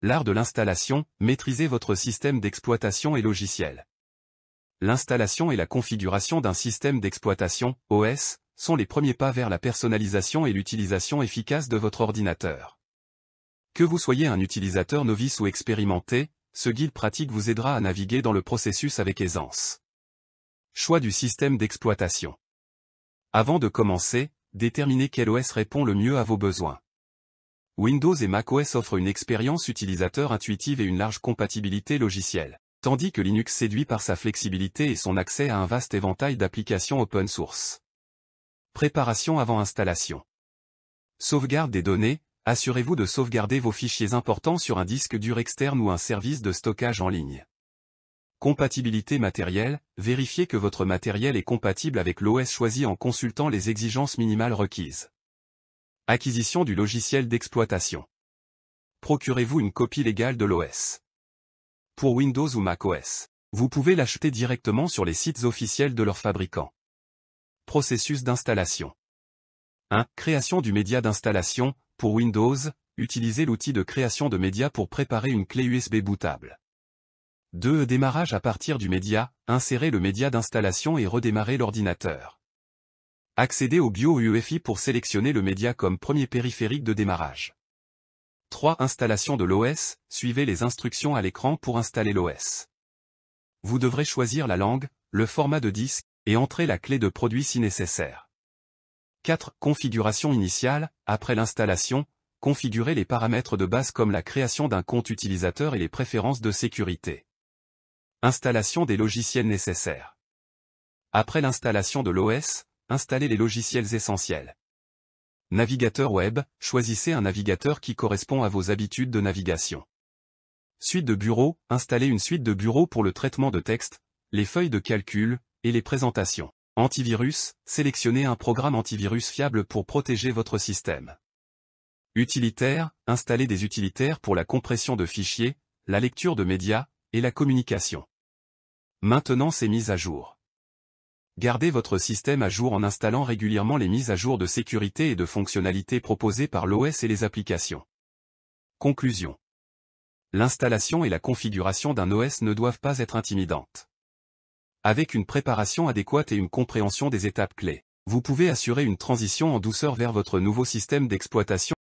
L'art de l'installation, maîtrisez votre système d'exploitation et logiciel. L'installation et la configuration d'un système d'exploitation, OS, sont les premiers pas vers la personnalisation et l'utilisation efficace de votre ordinateur. Que vous soyez un utilisateur novice ou expérimenté, ce guide pratique vous aidera à naviguer dans le processus avec aisance. Choix du système d'exploitation. Avant de commencer, déterminez quel OS répond le mieux à vos besoins. Windows et macOS offrent une expérience utilisateur intuitive et une large compatibilité logicielle, tandis que Linux séduit par sa flexibilité et son accès à un vaste éventail d'applications open source. Préparation avant installation. Sauvegarde des données, assurez-vous de sauvegarder vos fichiers importants sur un disque dur externe ou un service de stockage en ligne. Compatibilité matérielle, vérifiez que votre matériel est compatible avec l'OS choisi en consultant les exigences minimales requises. Acquisition du logiciel d'exploitation. Procurez-vous une copie légale de l'OS. Pour Windows ou macOS, vous pouvez l'acheter directement sur les sites officiels de leurs fabricants. Processus d'installation. 1. Création du média d'installation. Pour Windows, utilisez l'outil de création de média pour préparer une clé USB bootable. 2. Démarrage à partir du média, insérez le média d'installation et redémarrez l'ordinateur. Accédez au BIOS/UEFI pour sélectionner le média comme premier périphérique de démarrage. 3. Installation de l'OS, suivez les instructions à l'écran pour installer l'OS. Vous devrez choisir la langue, le format de disque, et entrer la clé de produit si nécessaire. 4. Configuration initiale, après l'installation, configurez les paramètres de base comme la création d'un compte utilisateur et les préférences de sécurité. Installation des logiciels nécessaires. Après l'installation de l'OS, installez les logiciels essentiels. Navigateur web, choisissez un navigateur qui correspond à vos habitudes de navigation. Suite de bureau, installez une suite de bureau pour le traitement de texte, les feuilles de calcul, et les présentations. Antivirus, sélectionnez un programme antivirus fiable pour protéger votre système. Utilitaire, installez des utilitaires pour la compression de fichiers, la lecture de médias, et la communication. Maintenance et mise à jour. Gardez votre système à jour en installant régulièrement les mises à jour de sécurité et de fonctionnalités proposées par l'OS et les applications. Conclusion. L'installation et la configuration d'un OS ne doivent pas être intimidantes. Avec une préparation adéquate et une compréhension des étapes clés, vous pouvez assurer une transition en douceur vers votre nouveau système d'exploitation